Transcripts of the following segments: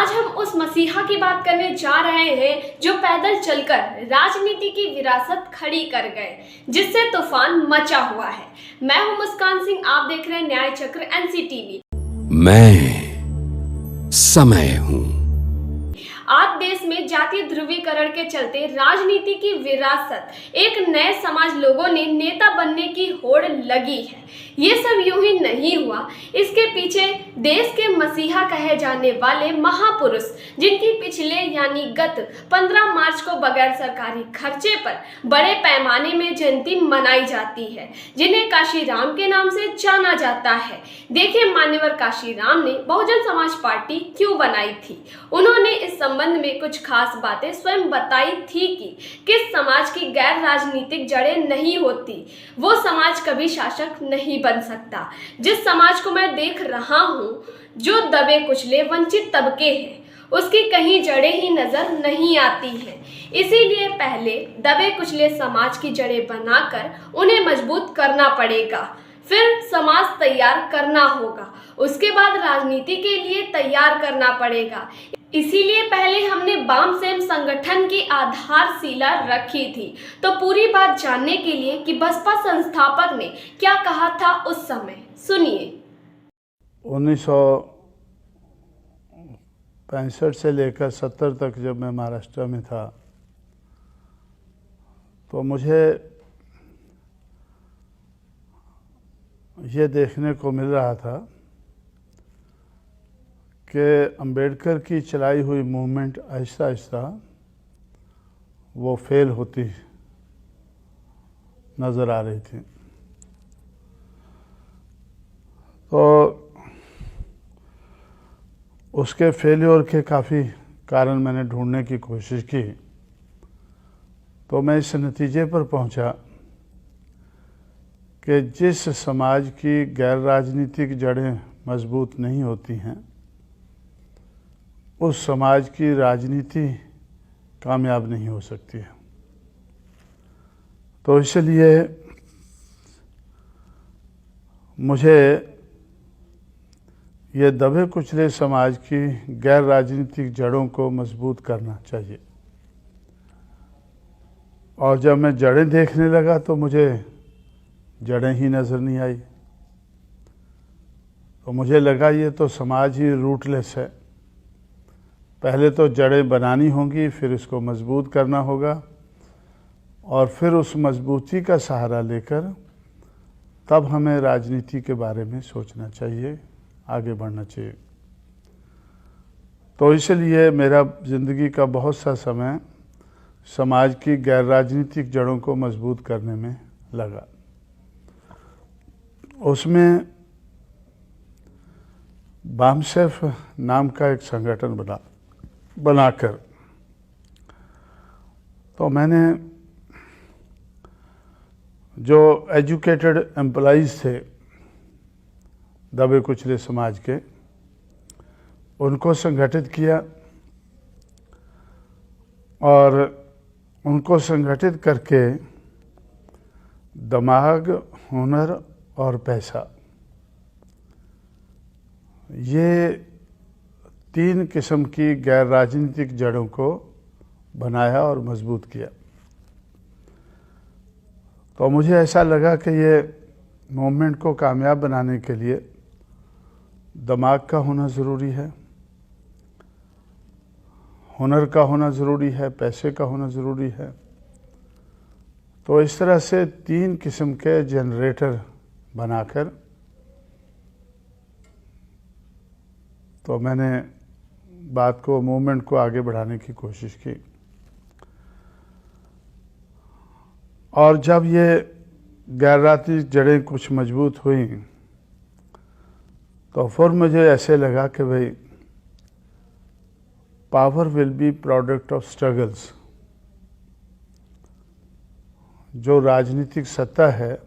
आज हम उस मसीहा की बात करने जा रहे हैं जो पैदल चलकर राजनीति की विरासत खड़ी कर गए, जिससे तूफान मचा हुआ है। मैं हूं मुस्कान सिंह, आप देख रहे हैं न्याय चक्र एनसीटीवी। मैं समय हूं। आज देश में जातीय ध्रुवीकरण के चलते राजनीति की विरासत एक नए समाज लोगों ने नेता बनने की होड़ लगी है। ये सब यूं ही नहीं हुआ, इसके पीछे देश के मसीहा कहे जाने वाले महापुरुष, जिनकी पिछले यानी गत 15 मार्च को बगैर सरकारी खर्चे पर बड़े पैमाने में जयंती मनाई जाती है, जिन्हें काशीराम के नाम से जाना जाता है। देखिए मान्यवर काशीराम ने बहुजन समाज पार्टी क्यों बनाई थी। उन्होंने इस संबंध में कुछ खास बातें स्वयं बताई थी कि किस समाज की गैर राजनीतिक जड़ें नहीं होती, वो समाज कभी शासक नहीं बन सकता। जिस समाज को मैं देख रहा हूँ, जो दबे कुचले वंचित तबके हैं, उसकी कहीं जड़ें ही नजर नहीं आती हैं। इसीलिए पहले दबे कुचले समाज की जड़ें बनाकर उन्हें मजबूत करना पड़ेगा, फिर समाज तैयार करना होगा, उसके बाद राजनीति के लिए तैयार करना पड़ेगा। इसीलिए पहले हमने बामसेन संगठन की आधारशिला रखी थी। तो पूरी बात जानने के लिए कि बसपा संस्थापक ने क्या कहा था उस समय, सुनिए। 1965 से लेकर 70 तक जब मैं महाराष्ट्र में था, तो मुझे ये देखने को मिल रहा था कि अंबेडकर की चलाई हुई मूवमेंट आहिस्ता आहिस्ता वो फेल होती नज़र आ रही थी। तो उसके फेल्योर के काफ़ी कारण मैंने ढूंढने की कोशिश की, तो मैं इस नतीजे पर पहुंचा कि जिस समाज की गैर राजनीतिक जड़ें मजबूत नहीं होती हैं, उस समाज की राजनीति कामयाब नहीं हो सकती है। तो इसलिए मुझे ये दबे कुचले समाज की गैर राजनीतिक जड़ों को मजबूत करना चाहिए। और जब मैं जड़ें देखने लगा तो मुझे जड़ें ही नज़र नहीं आई। तो मुझे लगा ये तो समाज ही रूटलेस है। पहले तो जड़ें बनानी होंगी, फिर इसको मजबूत करना होगा, और फिर उस मजबूती का सहारा लेकर तब हमें राजनीति के बारे में सोचना चाहिए, आगे बढ़ना चाहिए। तो इसलिए मेरा ज़िंदगी का बहुत सा समय समाज की गैर राजनीतिक जड़ों को मजबूत करने में लगा। उसमें बामसेफ नाम का एक संगठन बनाकर तो मैंने जो एजुकेटेड एम्प्लॉइज़ थे दबे कुचले समाज के, उनको संगठित किया और उनको संगठित करके दिमाग, हुनर और पैसा, ये 3 किस्म की गैर राजनीतिक जड़ों को बनाया और मजबूत किया। तो मुझे ऐसा लगा कि ये मूवमेंट को कामयाब बनाने के लिए दिमाग का होना ज़रूरी है, हुनर का होना ज़रूरी है, पैसे का होना ज़रूरी है। तो इस तरह से 3 किस्म के जनरेटर बनाकर तो मैंने बात को, मूवमेंट को आगे बढ़ाने की कोशिश की। और जब ये गैर राजनीतिक जड़ें कुछ मजबूत हुई, तो फिर मुझे ऐसे लगा कि भाई power will be product of struggles. जो राजनीतिक सत्ता है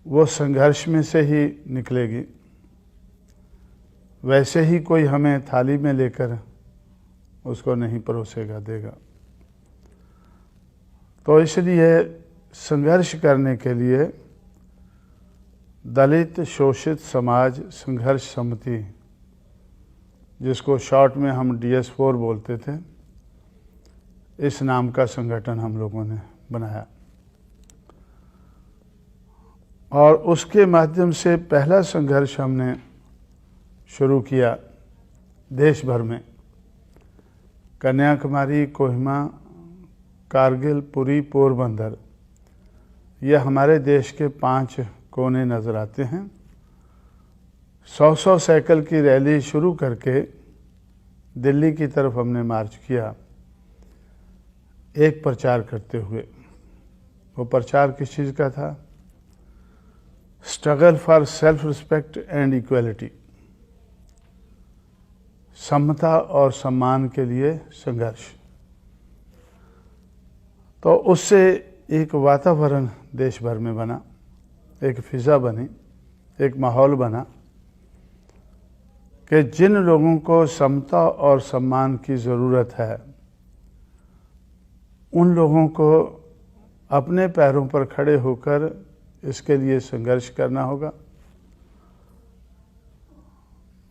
वो संघर्ष में से ही निकलेगी। वैसे ही कोई हमें थाली में लेकर उसको नहीं परोसेगा देगा। तो इसलिए संघर्ष करने के लिए दलित शोषित समाज संघर्ष समिति जिसको शॉर्ट में हम DS4 बोलते थे, इस नाम का संगठन हम लोगों ने बनाया और उसके माध्यम से पहला संघर्ष हमने शुरू किया देश भर में। कन्याकुमारी, कोहिमा, कारगिल, पुरी, पोरबंदर, ये हमारे देश के 5 कोने नज़र आते हैं। 100 साइकिल की रैली शुरू करके दिल्ली की तरफ हमने मार्च किया, एक प्रचार करते हुए। वो प्रचार किस चीज़ का था? Struggle for self respect and equality, समता और सम्मान के लिए संघर्ष। तो उससे एक वातावरण देश भर में बना, एक फिज़ा बनी, एक माहौल बना कि जिन लोगों को समता और सम्मान की ज़रूरत है, उन लोगों को अपने पैरों पर खड़े होकर इसके लिए संघर्ष करना होगा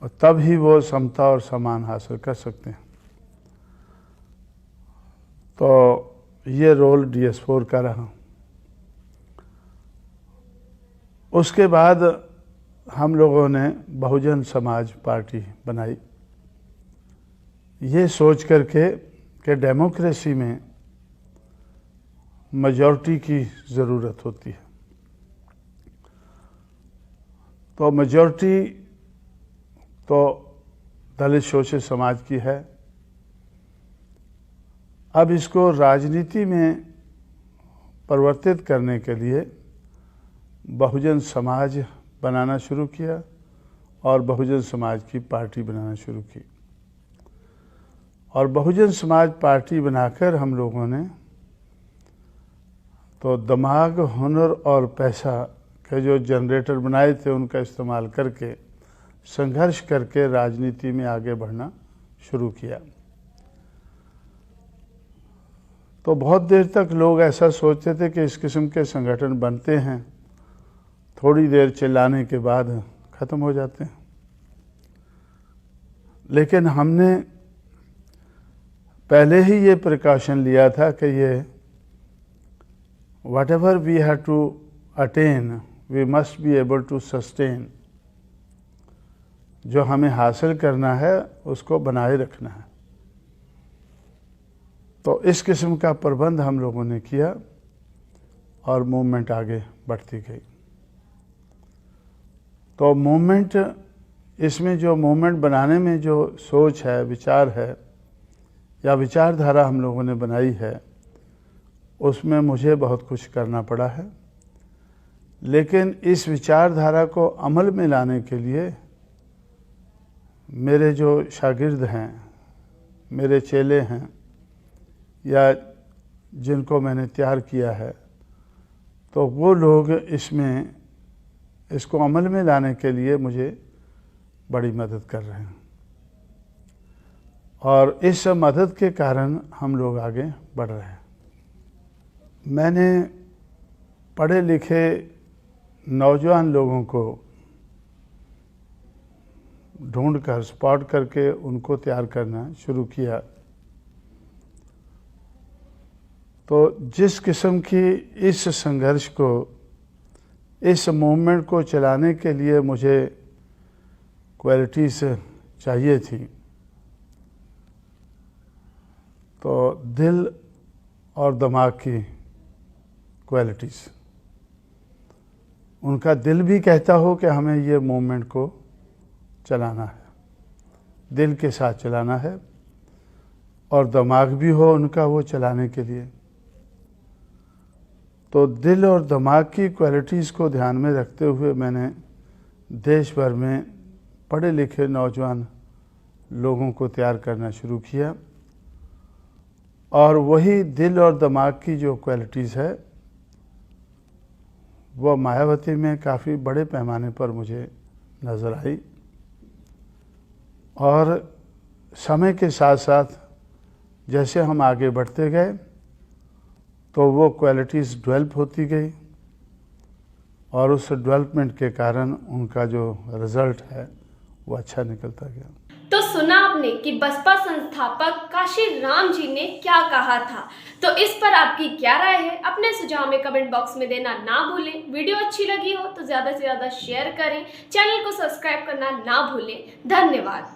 और तब ही वो समता और सम्मान हासिल कर सकते हैं। तो ये रोल DS4 का रहा। उसके बाद हम लोगों ने बहुजन समाज पार्टी बनाई, ये सोच करके कि डेमोक्रेसी में मेजॉरिटी की ज़रूरत होती है। तो मेजॉरिटी तो दलित शोषित समाज की है। अब इसको राजनीति में परिवर्तित करने के लिए बहुजन समाज बनाना शुरू किया और बहुजन समाज की पार्टी बनाना शुरू की। और बहुजन समाज पार्टी बनाकर हम लोगों ने तो दिमाग, हुनर और पैसा के जो जनरेटर बनाए थे, उनका इस्तेमाल करके संघर्ष करके राजनीति में आगे बढ़ना शुरू किया। तो बहुत देर तक लोग ऐसा सोचते थे कि इस किस्म के संगठन बनते हैं, थोड़ी देर चिल्लाने के बाद ख़त्म हो जाते हैं। लेकिन हमने पहले ही ये प्रिकॉशन लिया था कि ये whatever we have to attain, we must be able to sustain। जो हमें हासिल करना है उसको बनाए रखना है। तो इस किस्म का प्रबंध हम लोगों ने किया और मूवमेंट आगे बढ़ती गई। तो मूवमेंट, इसमें जो मूवमेंट बनाने में जो सोच है, विचार है या विचारधारा हम लोगों ने बनाई है, उसमें मुझे बहुत कुछ करना पड़ा है। लेकिन इस विचारधारा को अमल में लाने के लिए मेरे जो शागिर्द हैं, मेरे चेले हैं या जिनको मैंने तैयार किया है, तो वो लोग इसको अमल में लाने के लिए मुझे बड़ी मदद कर रहे हैं और इस मदद के कारण हम लोग आगे बढ़ रहे हैं। मैंने पढ़े लिखे नौजवान लोगों को ढूंढकर, स्पॉट करके उनको तैयार करना शुरू किया। तो जिस किस्म की इस संघर्ष को, इस मूवमेंट को चलाने के लिए मुझे क्वालिटीज़ चाहिए थी, तो दिल और दिमाग की क्वालिटीज़, उनका दिल भी कहता हो कि हमें ये मूवमेंट को चलाना है, दिल के साथ चलाना है, और दिमाग भी हो उनका वो चलाने के लिए। तो दिल और दिमाग की क्वालिटीज़ को ध्यान में रखते हुए मैंने देश भर में पढ़े लिखे नौजवान लोगों को तैयार करना शुरू किया और वही दिल और दिमाग की जो क्वालिटीज़ है वो मायावती में काफ़ी बड़े पैमाने पर मुझे नज़र आई। और समय के साथ साथ जैसे हम आगे बढ़ते गए तो वो क्वालिटीज़ डेवलप होती गई और उस डेवलपमेंट के कारण उनका जो रिज़ल्ट है वो अच्छा निकलता गया। तो सुना आपने कि बसपा संस्थापक काशी राम जी ने क्या कहा था। तो इस पर आपकी क्या राय है, अपने सुझाव में कमेंट बॉक्स में देना ना भूलें। वीडियो अच्छी लगी हो तो ज़्यादा से ज़्यादा शेयर करें, चैनल को सब्सक्राइब करना ना भूलें। धन्यवाद।